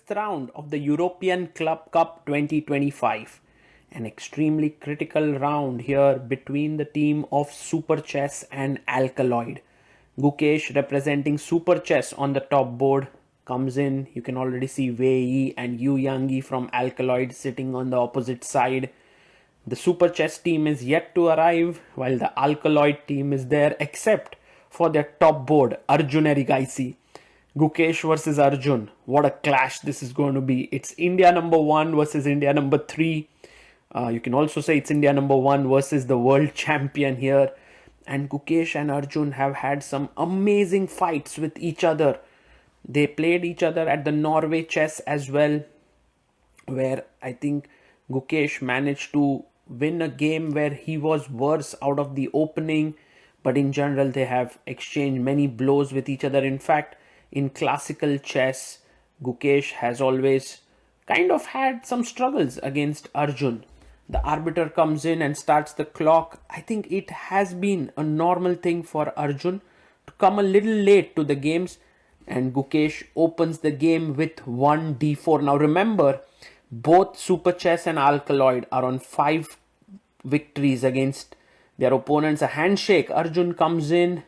6th round of the European Club Cup 2025. An extremely critical round here between the team of SuperChess and Alkaloid. Gukesh, representing SuperChess on the top board, comes in. You can already see Wei Yi and Yu Yangi from Alkaloid sitting on the opposite side. The SuperChess team is yet to arrive, while the Alkaloid team is there, except for their top board, Arjun Erigaisi. Gukesh versus Arjun. What a clash this is going to be. It's India number 1 versus India number 3. You can also say it's India number 1 versus the world champion here. And Gukesh and Arjun have had some amazing fights with each other. They played each other at the Norway Chess as well, where I think Gukesh managed to win a game where he was worse out of the opening. But in general, they have exchanged many blows with each other. In fact, in classical chess, Gukesh has always kind of had some struggles against Arjun. The arbiter comes in and starts the clock. I think it has been a normal thing for Arjun to come a little late to the games, and Gukesh opens the game with 1d4. Now remember, both SuperChess and Alkaloid are on 5 victories against their opponents. A handshake. Arjun comes in,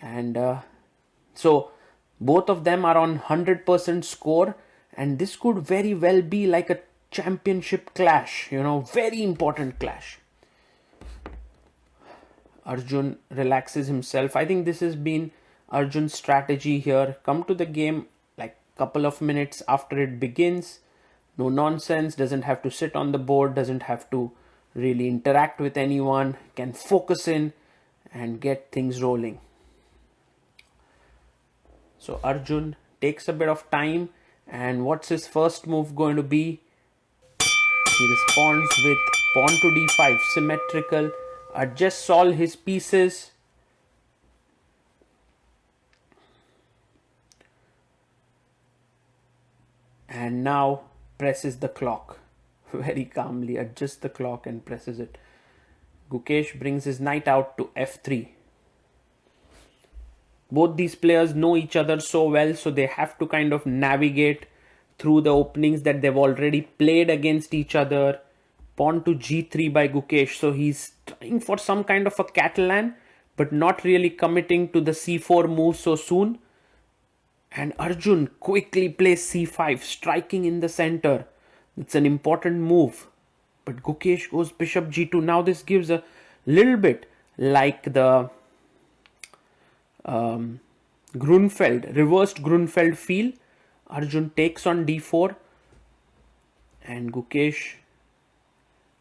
and so both of them are on 100% score, and this could very well be like a championship clash, very important clash. Arjun relaxes himself. I think this has been Arjun's strategy here. Come to the game like a couple of minutes after it begins. No nonsense, doesn't have to sit on the board, doesn't have to really interact with anyone, can focus in and get things rolling. So Arjun takes a bit of time, and what's his first move going to be? He responds with pawn to d5, symmetrical, adjusts all his pieces. And now presses the clock. Very calmly adjusts the clock and presses it. Gukesh brings his knight out to f3. Both these players know each other so well, so they have to kind of navigate through the openings that they've already played against each other. Pawn to g3 by Gukesh. So he's trying for some kind of a Catalan, but not really committing to the c4 move so soon. And Arjun quickly plays c5, striking in the center. It's an important move. But Gukesh goes bishop g2. Now this gives a little bit like the Grunfeld, reversed Grunfeld feel. Arjun takes on d4 and Gukesh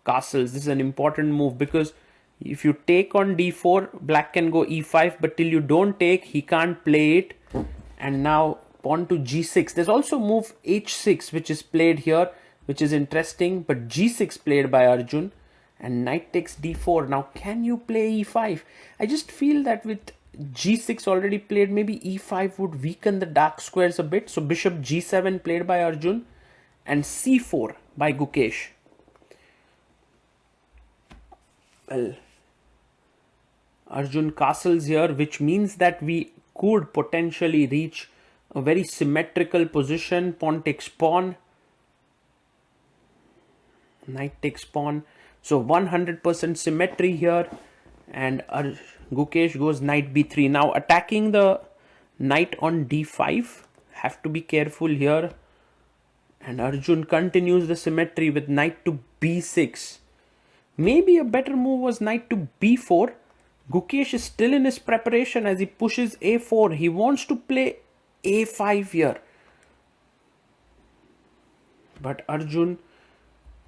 castles. This is an important move because if you take on d4, black can go e5, but till you don't take, he can't play it. And now pawn to g6. There's also move h6 which is played here, which is interesting, but g6 played by Arjun, and knight takes d4. Now can you play e5? I just feel that with g6 already played, maybe e5 would weaken the dark squares a bit. So bishop g7 played by Arjun and c4 by Gukesh. Well, Arjun castles here, which means that we could potentially reach a very symmetrical position. Pawn takes pawn, knight takes pawn. So 100% symmetry here, and Gukesh goes knight b3. Now attacking the knight on d5, have to be careful here. And Arjun continues the symmetry with knight to b6. Maybe a better move was knight to b4. Gukesh is still in his preparation as he pushes a4. He wants to play a5 here. But Arjun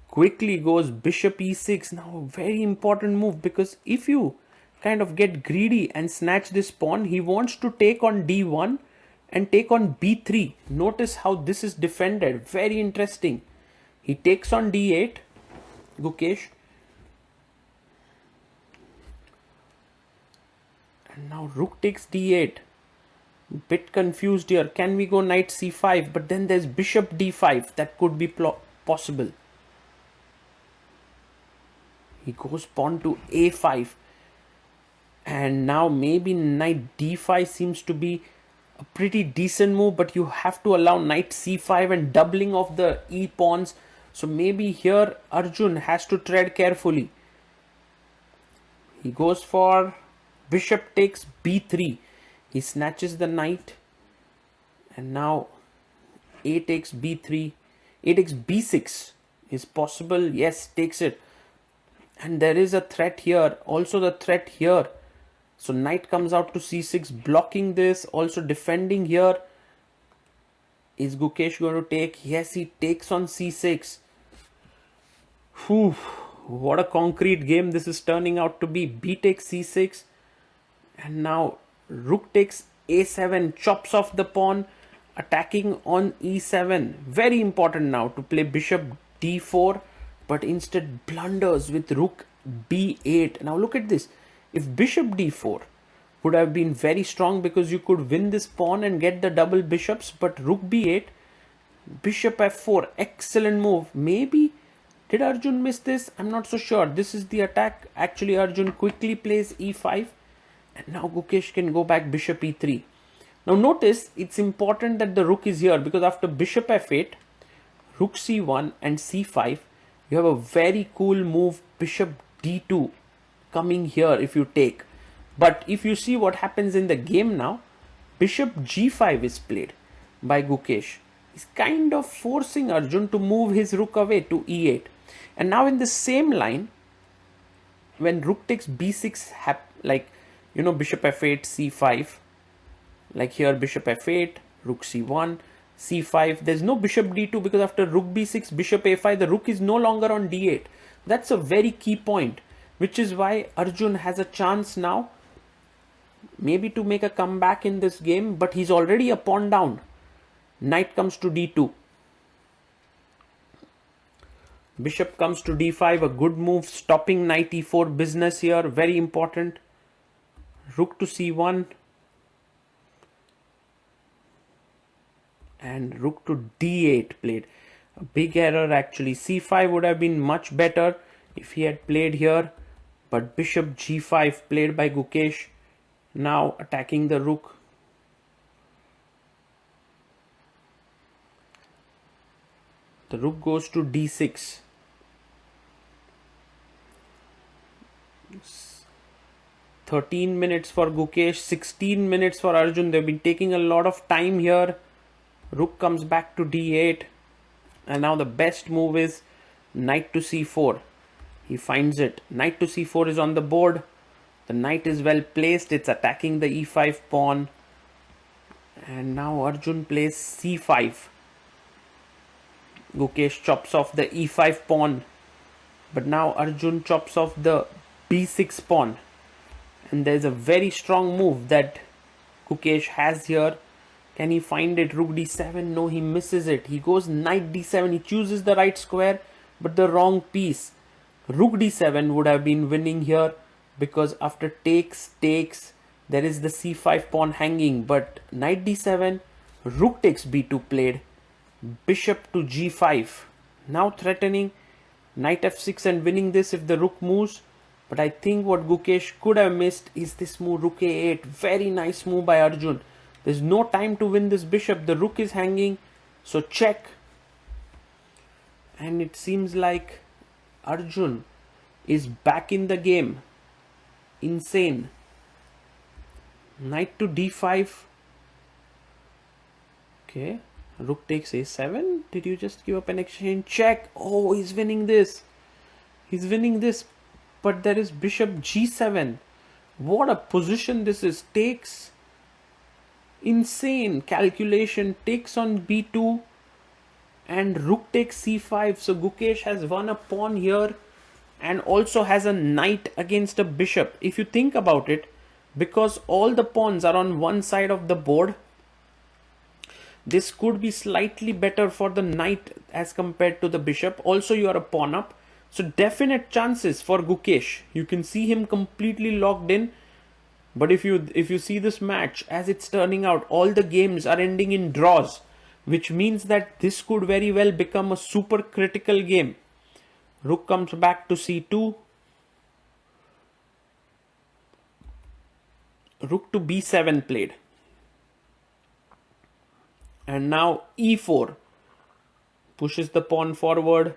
quickly goes bishop e6. Now a very important move, because if you kind of get greedy and snatch this pawn, he wants to take on d1 and take on b3. Notice how this is defended. Very interesting. He takes on d8, Gukesh. And now rook takes d8. Bit confused here. Can we go knight c5? But then there's bishop d5. That could be possible. He goes pawn to a5. And now maybe knight d5 seems to be a pretty decent move, but you have to allow knight c5 and doubling of the e pawns. So maybe here Arjun has to tread carefully. He goes for bishop takes b3. He snatches the knight, and now a takes b3. A takes b6 is possible. Yes, takes it. And there is a threat here. Also the threat here. So knight comes out to c6, blocking this. Also defending here. Is Gukesh going to take? Yes, he takes on c6. Whew, what a concrete game this is turning out to be. B takes c6. And now rook takes a7, chops off the pawn, attacking on e7. Very important now to play bishop d4, but instead blunders with rook b8. Now look at this. If bishop d4 would have been very strong because you could win this pawn and get the double bishops, but rook b8, bishop f4, excellent move. Maybe did Arjun miss this? I'm not so sure. This is the attack. Actually, Arjun quickly plays e5. And now Gukesh can go back bishop e3. Now notice it's important that the rook is here, because after bishop f8, rook c1 and c5, you have a very cool move bishop d2 coming here if you take. But if you see what happens in the game now, bishop g5 is played by Gukesh. He's kind of forcing Arjun to move his rook away to e8. And now in the same line, when rook takes b6, like, you know, bishop f8, c5, like here bishop f8, rook c1, c5, there's no bishop d2 because after rook b6, bishop a5, the rook is no longer on d8. That's a very key point, which is why Arjun has a chance now maybe to make a comeback in this game, but he's already a pawn down. Knight comes to d2. Bishop comes to d5, a good move, stopping knight e4 business here, very important. Rook to c1 and rook to d8 played. A big error actually. c5 would have been much better if he had played here, but bishop g5 played by Gukesh, now attacking the rook. The rook goes to d6. 13 minutes for Gukesh, 16 minutes for Arjun. They've been taking a lot of time here. Rook comes back to d8. And now the best move is knight to c4. He finds it. Knight to c4 is on the board. The knight is well placed. It's attacking the e5 pawn. And now Arjun plays c5. Gukesh chops off the e5 pawn. But now Arjun chops off the b6 pawn. And there's a very strong move that Gukesh has here. Can he find it? Rook d7. No, he misses it. He goes knight d7. He chooses the right square, but the wrong piece. Rook d7 would have been winning here, because after takes, there is the c5 pawn hanging. But knight d7, rook takes b2 played. Bishop to g5. Now threatening knight f6 and winning this if the rook moves. But I think what Gukesh could have missed is this move, rook a8. Very nice move by Arjun. There's no time to win this bishop. The rook is hanging. So check. And it seems like Arjun is back in the game. Insane. Knight to d5. Okay. Rook takes a7. Did you just give up an exchange? Check. Oh, he's winning this. He's winning this. But there is bishop g7. What a position this is. Takes. Insane calculation. Takes on b2. And rook takes c5. So Gukesh has won a pawn here. And also has a knight against a bishop. If you think about it, because all the pawns are on one side of the board, this could be slightly better for the knight as compared to the bishop. Also, you are a pawn up. So definite chances for Gukesh. You can see him completely locked in. But if you see this match as it's turning out, all the games are ending in draws, which means that this could very well become a super critical game. Rook comes back to c2. Rook to b7 played. And now e4 pushes the pawn forward.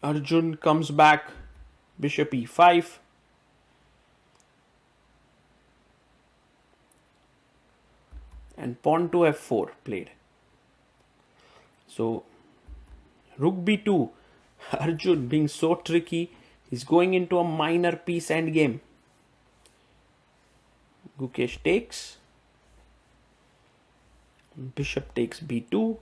Arjun comes back, bishop e5. And pawn to f4 played. So rook b2, Arjun being so tricky, he's going into a minor piece endgame. Gukesh takes. Bishop takes b2.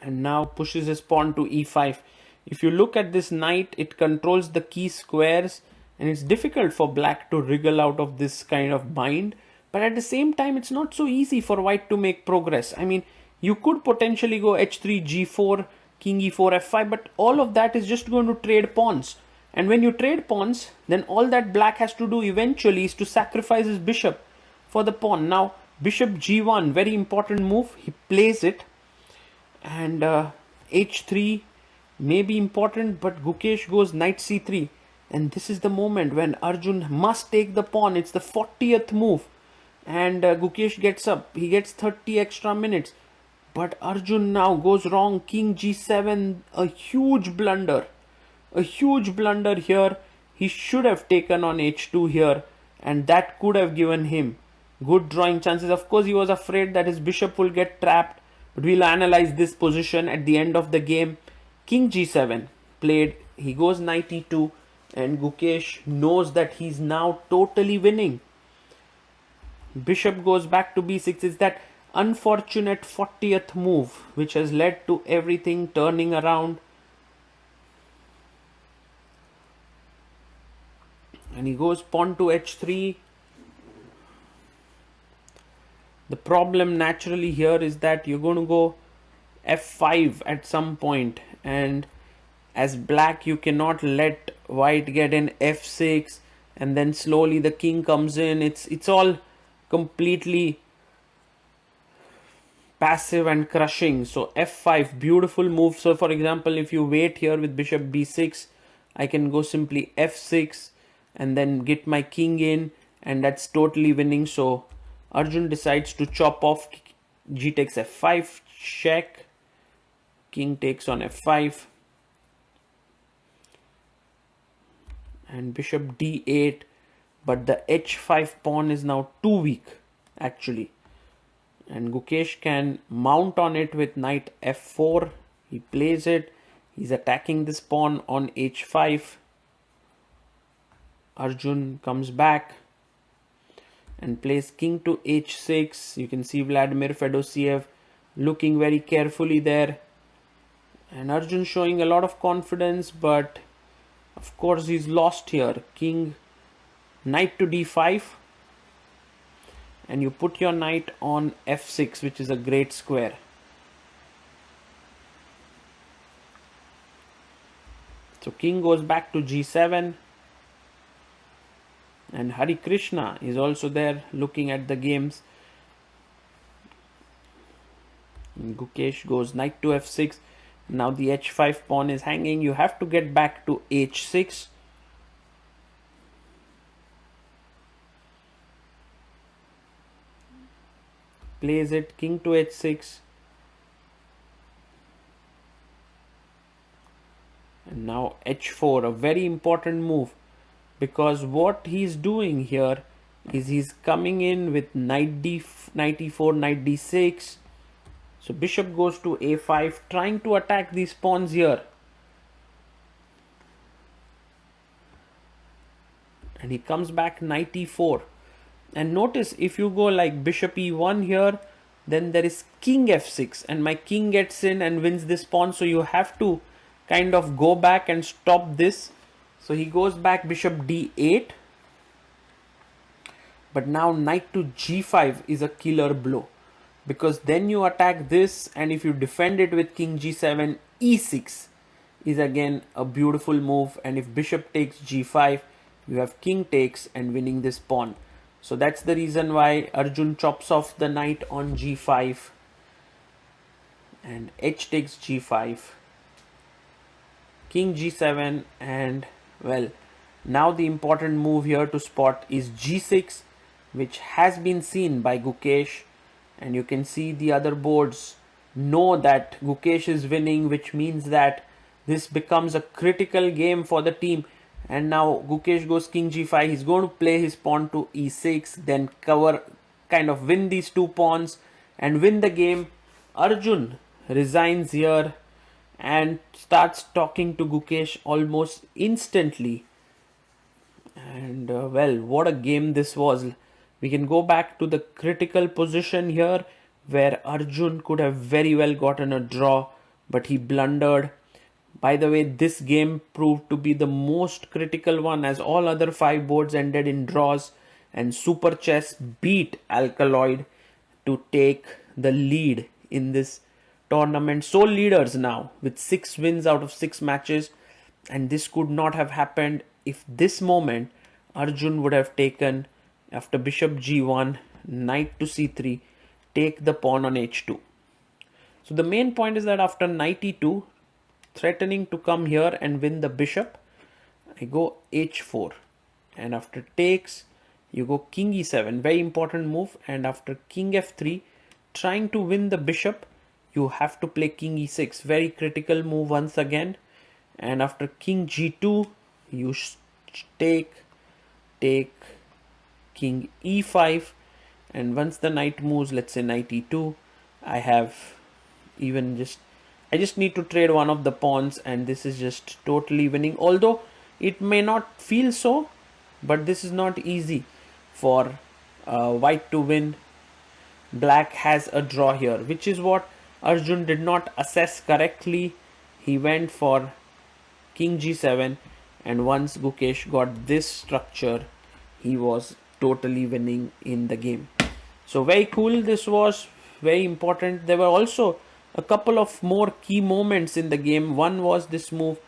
And now pushes his pawn to e5. If you look at this knight, it controls the key squares, and it's difficult for black to wriggle out of this kind of bind. But at the same time, it's not so easy for white to make progress. I mean, you could potentially go h3, g4, king e4, f5, but all of that is just going to trade pawns. And when you trade pawns, then all that black has to do eventually is to sacrifice his bishop for the pawn. Now, bishop g1, very important move. He plays it. And h3 may be important, but Gukesh goes knight c3. And this is the moment when Arjun must take the pawn. It's the 40th move. And Gukesh gets up. He gets 30 extra minutes. But Arjun now goes wrong. King g7, a huge blunder. A huge blunder here. He should have taken on h2 here. And that could have given him good drawing chances. Of course, he was afraid that his bishop will get trapped. But we'll analyze this position at the end of the game. King g7 played. He goes knight e2. And Gukesh knows that he's now totally winning. Bishop goes back to b6. It's that unfortunate 40th move which has led to everything turning around. And he goes pawn to h3. The problem naturally here is that you're going to go f5 at some point, and as black you cannot let white get in f6, and then slowly the king comes in. It's all completely passive and crushing. So f5, beautiful move. So for example, if you wait here with bishop b6, I can go simply f6 and then get my king in, and that's totally winning. So Arjun decides to chop off. G takes f5, check. King takes on f5. And bishop d8. But the h5 pawn is now too weak, actually. And Gukesh can mount on it with knight f4. He plays it. He's attacking this pawn on h5. Arjun comes back and plays king to h6. You can see Vladimir Fedosiev looking very carefully there. And Arjun showing a lot of confidence, but of course he's lost here. King, knight to d5. And you put your knight on f6, which is a great square. So king goes back to g7. And Hari Krishna is also there looking at the games. And Gukesh goes knight to f6. Now the h5 pawn is hanging. You have to get back to h6. Plays it, king to h6. And now h4, a very important move. Because what he's doing here is he's coming in with knight e4, knight d6. So bishop goes to a5, trying to attack these pawns here. And he comes back knight e4. And notice, if you go like bishop e1 here, then there is king f6. And my king gets in and wins this pawn. So you have to kind of go back and stop this. So he goes back bishop d8. But now knight to g5 is a killer blow. Because then you attack this, and if you defend it with king g7, e6 is again a beautiful move. And if bishop takes g5, you have king takes and winning this pawn. So that's the reason why Arjun chops off the knight on g5. And h takes g5. King g7, and well, Now the important move here to spot is g6, which has been seen by Gukesh, and you can see the other boards know that Gukesh is winning, which means that this becomes a critical game for the team. And now Gukesh goes king g5. He's going to play his pawn to e6, then kind of win these two pawns and win the game. Arjun resigns here and starts talking to Gukesh almost instantly. And well, what a game this was. We can go back to the critical position here where Arjun could have very well gotten a draw, but he blundered. By the way, this game proved to be the most critical one, as all other 5 boards ended in draws, and SuperChess beat Alkaloid to take the lead in this tournament. Sole leaders now with 6 wins out of 6 matches, and this could not have happened if this moment Arjun would have taken, after bishop g1, knight to c3, take the pawn on h2. So the main point is that after knight e2, threatening to come here and win the bishop, I go h4, and after takes you go king e7, very important move, and after king f3, trying to win the bishop, you have to play king e6, very critical move once again. And after king g2, you take king e5, and once the knight moves, let's say knight e2, I just need to trade one of the pawns, and this is just totally winning. Although it may not feel so, but this is not easy for white to win. Black has a draw here, which is what Arjun did not assess correctly. He went for king g7, and once Gukesh got this structure, he was totally winning in the game. So very cool, this was very important. There were also a couple of more key moments in the game. One was this move,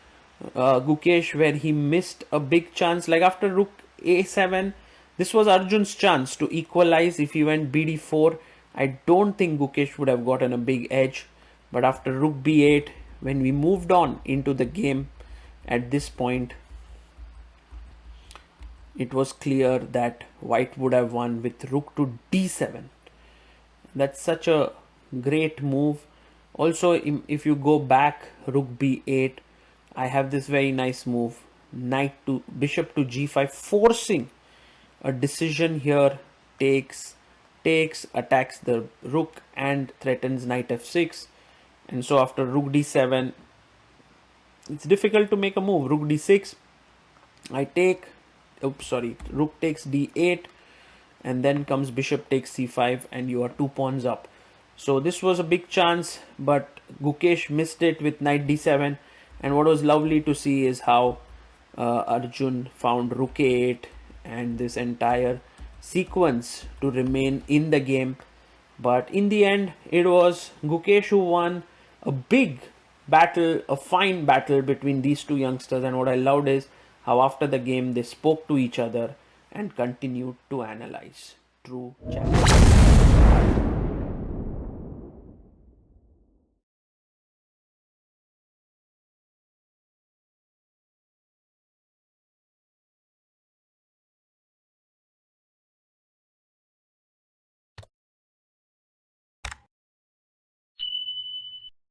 Gukesh, where he missed a big chance. Like after rook a7, this was Arjun's chance to equalize. If he went bd4, I don't think Gukesh would have gotten a big edge. But after rook b8, when we moved on into the game, at this point, it was clear that white would have won with rook to d7. That's such a great move. Also, if you go back, rook b8, I have this very nice move, bishop to g5, forcing a decision here. Takes, attacks the rook and threatens knight f6. And so after rook d7, it's difficult to make a move. Rook d6, rook takes d8, and then comes bishop takes c5, and you are 2 pawns up. So this was a big chance, but Gukesh missed it with knight d7. And what was lovely to see is how Arjun found rook a8 and this entire sequence to remain in the game. But in the end, it was Gukesh who won. A big battle, a fine battle between these two youngsters. And what I loved is how after the game they spoke to each other and continued to analyze. True champion.